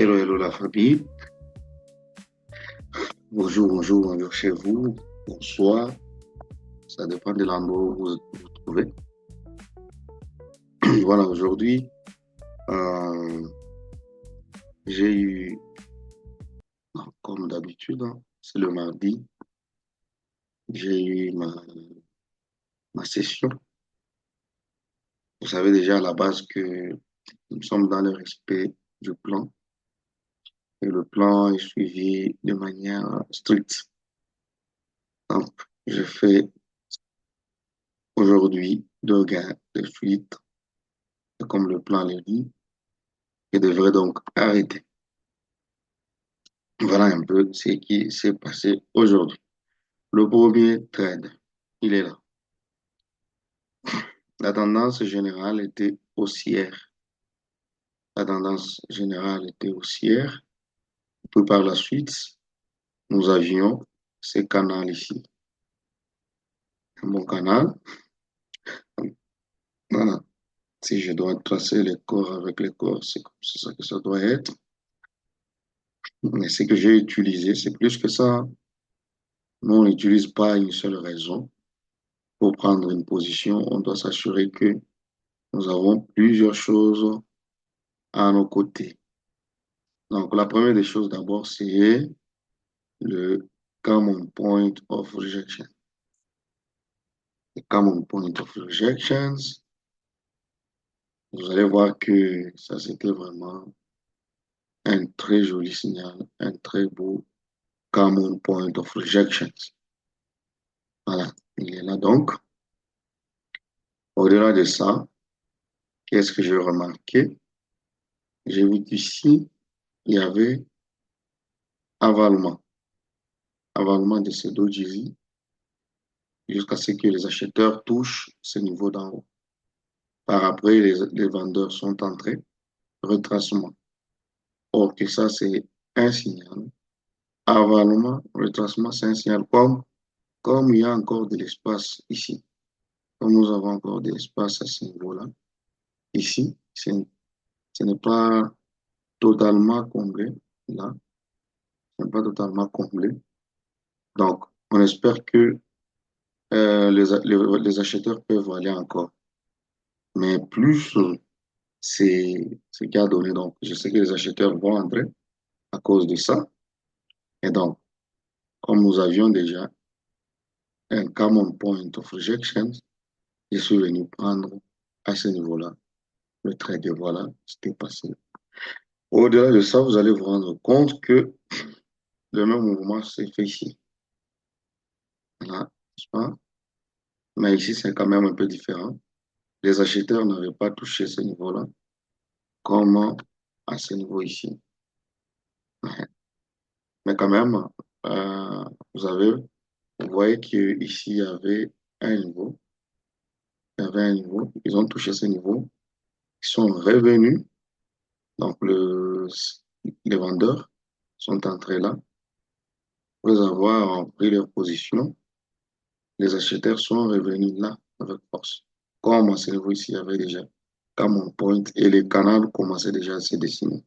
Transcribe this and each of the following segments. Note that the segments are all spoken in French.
Hello, hello la famille. Bonjour, bonjour, bonjour chez vous. Bonsoir. Ça dépend de l'endroit où vous vous trouvez. Voilà, aujourd'hui, euh, j'ai eu, comme d'habitude, hein, c'est le mardi, j'ai eu ma session. Vous savez déjà à la base que nous sommes dans le respect du plan et le plan est suivi de manière stricte. Donc, je fais aujourd'hui 2 gains de suite, comme le plan le dit, je devrais donc arrêter. Voilà un peu ce qui s'est passé aujourd'hui. Le premier trade, il est là. La tendance générale était haussière. La tendance générale était haussière. Puis par la suite, nous avions ce canal ici. Un bon canal. Voilà. Si je dois tracer les corps avec les corps, c'est ça que ça doit être. Mais ce que j'ai utilisé, c'est plus que ça. Nous, on n'utilise pas une seule raison pour prendre une position. On doit s'assurer que nous avons plusieurs choses à nos côtés. Donc, la première des choses d'abord, c'est le common point of rejection. Le common point of rejections, vous allez voir que ça, c'était vraiment un très joli signal, un très beau common point of rejections. Voilà, il est là donc. Au-delà de ça, qu'est-ce que j'ai remarqué? J'ai vu qu'ici, il y avait avalement, avalement de ces doji jusqu'à ce que les acheteurs touchent ce niveau d'en haut. Par après, les vendeurs sont entrés, retracement. Or que ça, c'est un signal. Avalement, retracement, c'est un signal. Comme il y a encore de l'espace ici, comme nous avons encore de l'espace à ce niveau-là, ici, ce n'est pas totalement comblé. Là, ce n'est pas totalement comblé. Donc, on espère que les acheteurs peuvent aller encore. Mais plus c'est ce qui a donné. Donc, je sais que les acheteurs vont entrer à cause de ça. Et donc, comme nous avions déjà un common point of rejection, je suis venu prendre à ce niveau-là le trade. Et voilà, c'était passé. Au-delà de ça, vous allez vous rendre compte que le même mouvement s'est fait ici. Là, n'est-ce pas? Mais ici, c'est quand même un peu différent. Les acheteurs n'avaient pas touché ce niveau-là, comme à ce niveau ici. Mais quand même, euh, vous avez, vous voyez qu'ici, il y avait un niveau. Il y avait un niveau. Ils ont touché ce niveau. Ils sont revenus. Donc, les vendeurs sont entrés là. Après avoir pris leur position, les acheteurs sont revenus là avec force. Comme à ce niveau ici, il y avait déjà Common Point et les canaux commençaient déjà à se dessiner.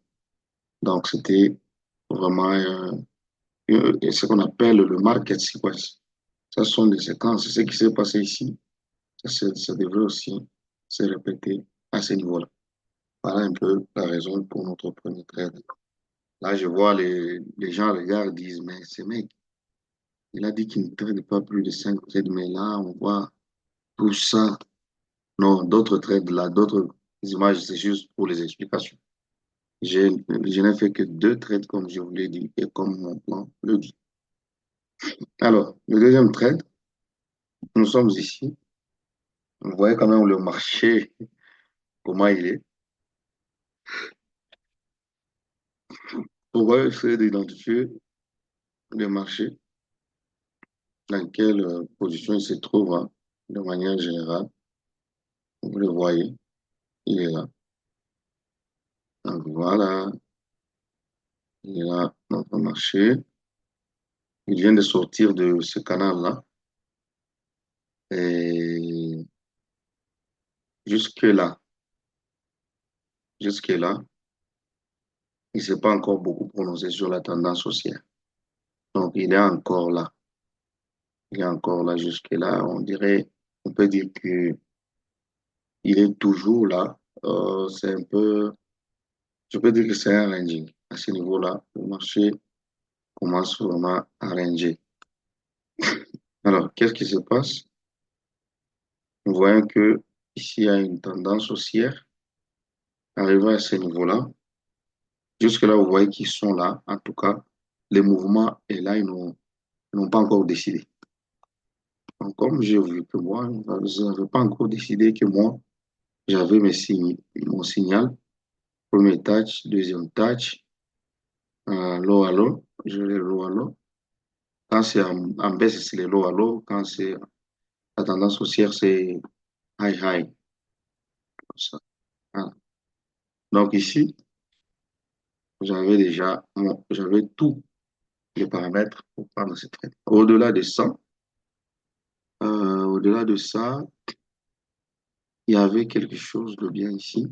Donc, c'était vraiment ce qu'on appelle le market sequence. Ce sont des séquences. Ce qui s'est passé ici, ça devrait aussi se répéter à ce niveau-là. Voilà un peu la raison pour notre premier trade. Là, je vois les gens regardent, disent, mais ce mec, il a dit qu'il ne trade pas plus de 5 trades, mais là, on voit tout ça. Non, d'autres trades là, d'autres images, c'est juste pour les explications. Je n'ai fait que 2 trades, comme je vous l'ai dit, et comme mon plan le dit. Alors, le deuxième trade, nous sommes ici. Vous voyez quand même le marché, comment il est. On va essayer d'identifier le marché, dans quelle position il se trouve, hein, de manière générale. Vous le voyez, il est là. Donc voilà, il est là, notre marché. Il vient de sortir de ce canal-là. Et jusque-là, jusque-là, Il ne s'est pas encore beaucoup prononcé sur la tendance haussière. Donc, il est encore là. Il est encore là jusque-là. On dirait, on peut dire que il est toujours là. C'est un peu, je peux dire que c'est un ranging. À ce niveau-là, le marché commence vraiment à ranger. Alors, qu'est-ce qui se passe? Nous voyons que ici, il y a une tendance haussière. Arrivé à ce niveau-là, jusque-là, vous voyez qu'ils sont là. En tout cas, les mouvements est là, ils n'ont pas encore décidé. Donc, comme j'ai vu que moi, je n'avais pas encore décidé que moi, j'avais mon signal, premier touch, deuxième touch, low à low, je les low à low. Quand c'est en baisse, c'est les low à low. Quand c'est la tendance haussière, c'est high high. Comme ça. Voilà. Donc ici, j'avais tous les paramètres pour prendre cette trade. Au-delà de ça, il y avait quelque chose de bien ici.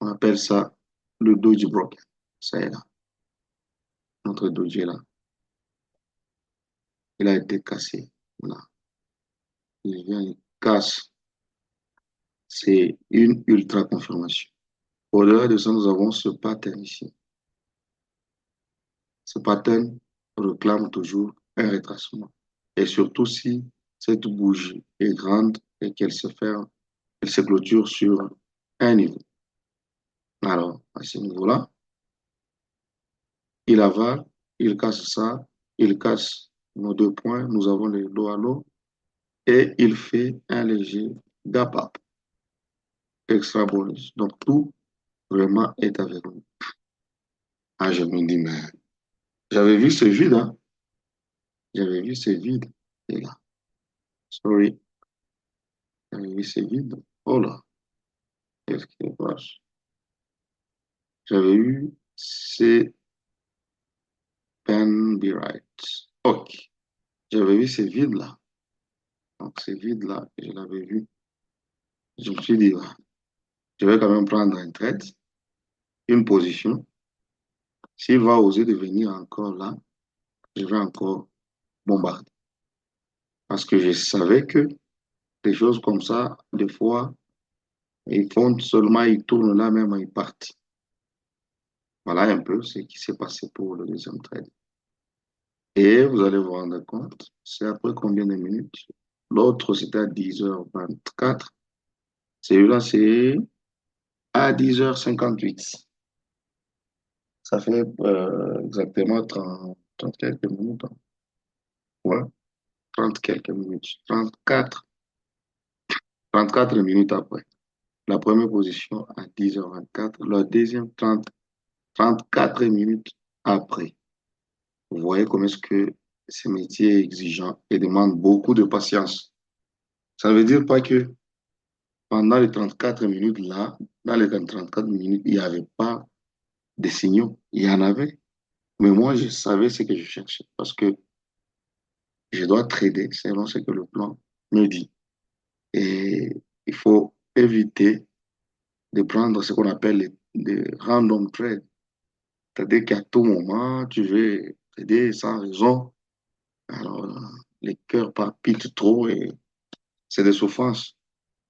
On appelle ça le doji broken. Ça est là. Notre doji est là. Il a été cassé. Voilà. Il vient, il casse. C'est une ultra confirmation. Au-delà de ça, nous avons ce pattern ici. Ce pattern réclame toujours un retracement. Et surtout si cette bougie est grande et qu'elle se ferme, elle se clôture sur un niveau. Alors, à ce niveau-là, il avale, il casse ça, il casse nos deux points, nous avons les low à low, et il fait un léger gap up, extra bonus. Donc, tout vraiment est avec nous. Ah, je me dis, mais j'avais vu ce vide, hein? J'avais vu ce vide. Et là, sorry, j'avais vu ce vide. Oh là, qu'est-ce qui se passe? J'avais eu ces pen be right. Ok, j'avais vu ce vide-là. Donc, ce vide-là, je l'avais vu. Je me suis dit, ah, je vais quand même prendre un trade, une position. S'il va oser devenir encore là, je vais encore bombarder. Parce que je savais que des choses comme ça, des fois, ils font seulement, ils tournent là même, ils partent. Voilà un peu ce qui s'est passé pour le deuxième trade. Et vous allez vous rendre compte, c'est après combien de minutes? L'autre, c'était à 10h24. Celui-là, c'est à 10h58. Ça fait exactement 30 quelques minutes, hein. Ouais, 30 quelques minutes. 34 minutes après. La première position à 10h24. La deuxième, 34 minutes après. Vous voyez comment est-ce que ce métier est exigeant et demande beaucoup de patience. Ça ne veut dire pas que pendant les 34 minutes là, dans les 34 minutes, il n'y avait pas de signaux. Il y en avait. Mais moi, je savais ce que je cherchais parce que je dois trader selon ce que le plan me dit. Et il faut éviter de prendre ce qu'on appelle les random trades. C'est-à-dire qu'à tout moment, tu veux trader sans raison. Alors, les cœurs palpitent trop et c'est des souffrances.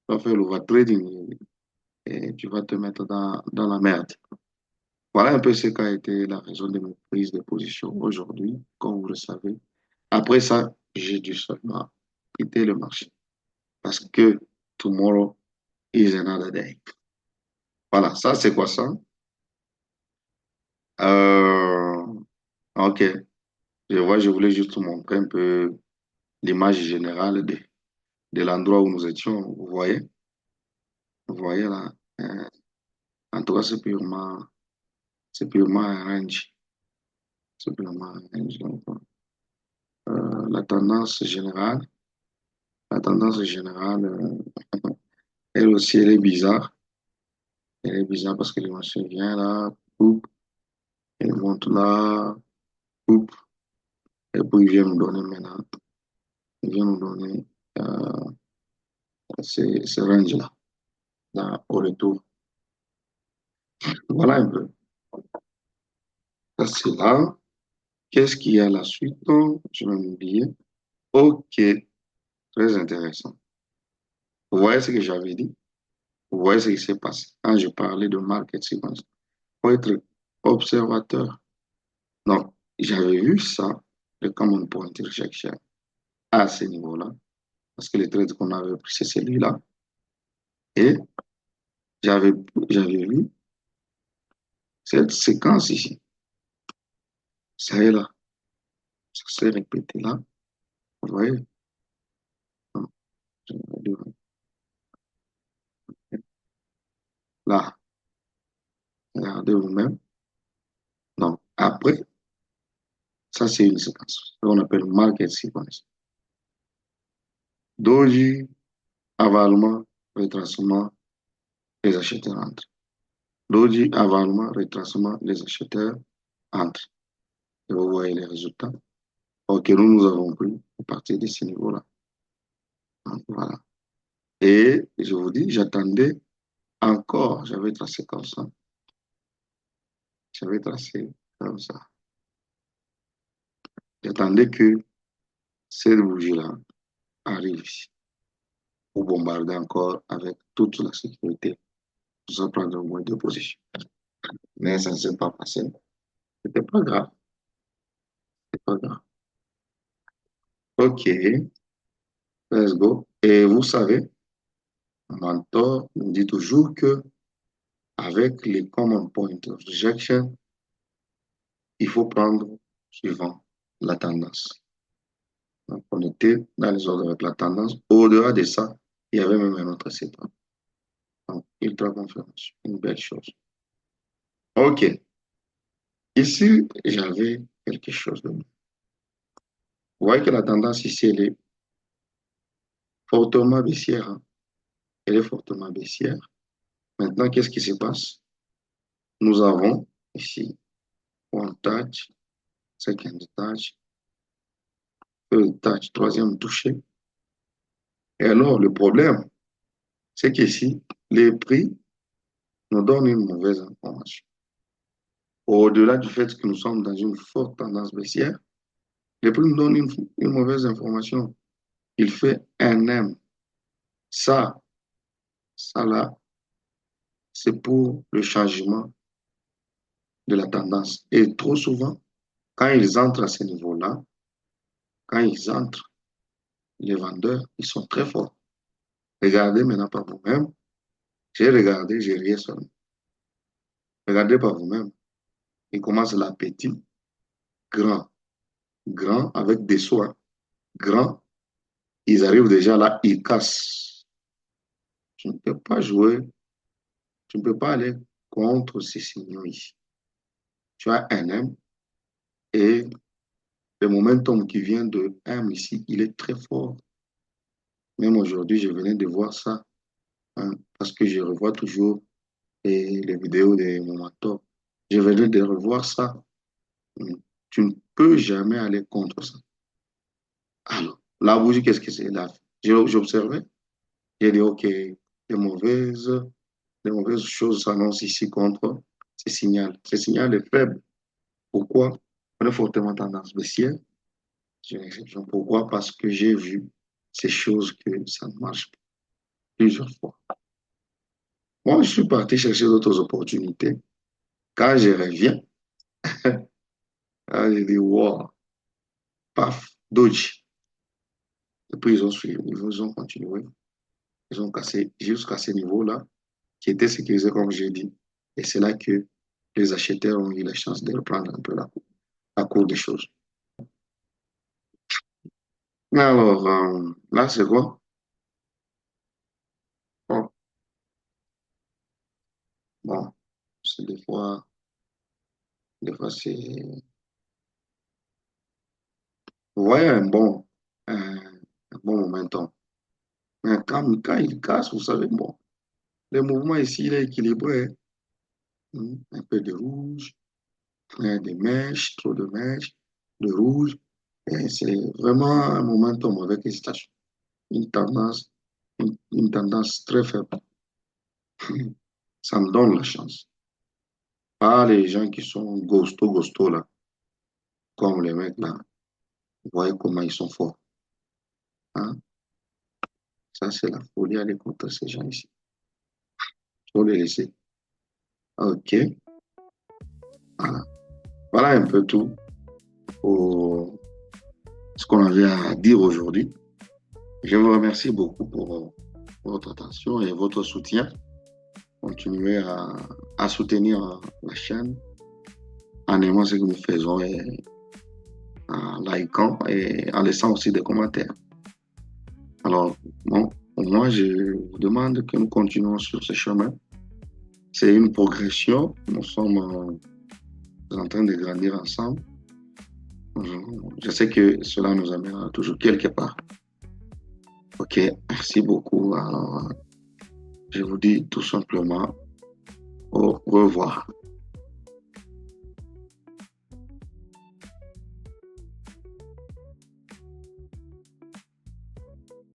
Tu vas faire l'overtrading et tu vas te mettre dans la merde. Voilà un peu ce qu'a été la raison de mes prises de position aujourd'hui, comme vous le savez. Après ça, j'ai dû seulement quitter le marché parce que tomorrow is another day. Voilà, ça c'est quoi ça? Euh, ok, je voulais juste vous montrer un peu l'image générale de l'endroit où nous étions. Vous voyez là. En tout cas, c'est purement un range. C'est purement un range. Donc, la tendance générale, la tendance générale, elle aussi, elle est bizarre. Elle est bizarre parce que le marché vient là, coupe, il monte là, coupe, et puis il vient nous donner maintenant. Il vient nous donner ces ranges-là, là, au retour. Voilà un peu. Ça, c'est là. Qu'est-ce qu'il y a à la suite? Non, je vais m'oublier. OK, très intéressant. Vous voyez ce que j'avais dit? Vous voyez ce qui s'est passé quand je parlais de market sequence. Il faut être observateur. Donc, j'avais vu ça, le common point rejection, à ce niveau-là, parce que le trade qu'on avait pris, c'est celui-là. Et j'avais, j'avais vu cette séquence ici. Ça est là. Ça s'est répété là. Vous voyez? Donc, je vais dire là, regardez vous-même. Donc, après, ça, c'est une séquence. On appelle market sequence. Doji, avalement, retracement, les acheteurs entrent. Doji, avalement, retracement, les acheteurs entrent. Et vous voyez les résultats. Ok, nous avons pris à partir de ce niveau-là. Donc, voilà. Et je vous dis, j'attendais encore, j'avais tracé comme ça. J'avais tracé comme ça. J'attendais que cette bougie-là arrive ici pour bombarder encore avec toute la sécurité. Ça prendre au moins deux positions. Mais ça ne s'est pas passé. C'était pas grave. C'était pas grave. Ok, let's go. Et vous savez, mon mentor nous dit toujours que avec les common point of rejection, il faut prendre suivant la tendance. Donc, on était dans les ordres avec la tendance. Au-delà de ça, il y avait même un autre setup. Donc, ultra confirmation, une belle chose. OK. Ici, j'avais quelque chose de nouveau. Vous voyez que la tendance ici, elle est fortement baissière, hein. Elle est fortement baissière. Maintenant, qu'est-ce qui se passe? Nous avons ici one touch, second touch, third touch, troisième touché. Et alors, le problème, c'est qu'ici, les prix nous donnent une mauvaise information. Au-delà du fait que nous sommes dans une forte tendance baissière, les prix nous donnent une mauvaise information. Il fait un M. Ça, ça là, c'est pour le changement de la tendance. Et trop souvent, quand ils entrent à ce niveau-là, quand ils entrent, les vendeurs, ils sont très forts. Regardez maintenant par vous-même. J'ai regardé, j'ai rien seulement. Regardez par vous-même. Ils commencent là petit, grand, grand avec des soins, grand. Ils arrivent déjà là, ils cassent. Tu ne peux pas jouer, tu ne peux pas aller contre ces signaux ici. Tu as un M et le momentum qui vient de M ici, il est très fort. Même aujourd'hui, je venais de voir ça, hein, parce que je revois toujours les vidéos de mon mentor. Je venais de revoir ça. Tu ne peux jamais aller contre ça. Alors, la bougie, qu'est-ce que c'est là? J'observais, j'ai dit, OK, les mauvaises choses s'annoncent ici contre ces signaux. Ces signaux est faible. Pourquoi? On est fortement tendance baissière. J'ai une exception. Pourquoi? Parce que j'ai vu ces choses que ça ne marche pas plusieurs fois. Moi, je suis parti chercher d'autres opportunités. Quand je reviens, j'ai dit, wow, paf, dodge. Et puis, ils ont suivi, ils ont continué. Ils ont cassé jusqu'à ce niveau-là, qui était sécurisé, comme j'ai dit. Et c'est là que les acheteurs ont eu la chance de reprendre un peu la cour des choses. Alors, là, c'est quoi? Bon, bon, c'est des fois, c'est, vous voyez un bon momentum. Mais quand il casse, vous savez, bon, le mouvement ici, il est équilibré. Un peu de rouge, des mèches, trop de mèches, de rouge. Et c'est vraiment un momentum avec hésitation. Une tendance, une tendance très faible. Ça me donne la chance. Ah, les gens qui sont gosto, là, comme les mecs, là, vous voyez comment ils sont forts. Hein? Ça, c'est la folie à aller contre ces gens ici. Il faut les laisser. OK. Voilà. Voilà un peu tout pour ce qu'on avait à dire aujourd'hui. Je vous remercie beaucoup pour votre attention et votre soutien. Continuez à soutenir la chaîne en aimant ce que nous faisons et en likant et en laissant aussi des commentaires. Alors, bon, moi, je vous demande que nous continuons sur ce chemin. C'est une progression. Nous sommes en train de grandir ensemble. Je sais que cela nous amènera toujours quelque part. OK, merci beaucoup. Alors, je vous dis tout simplement au revoir.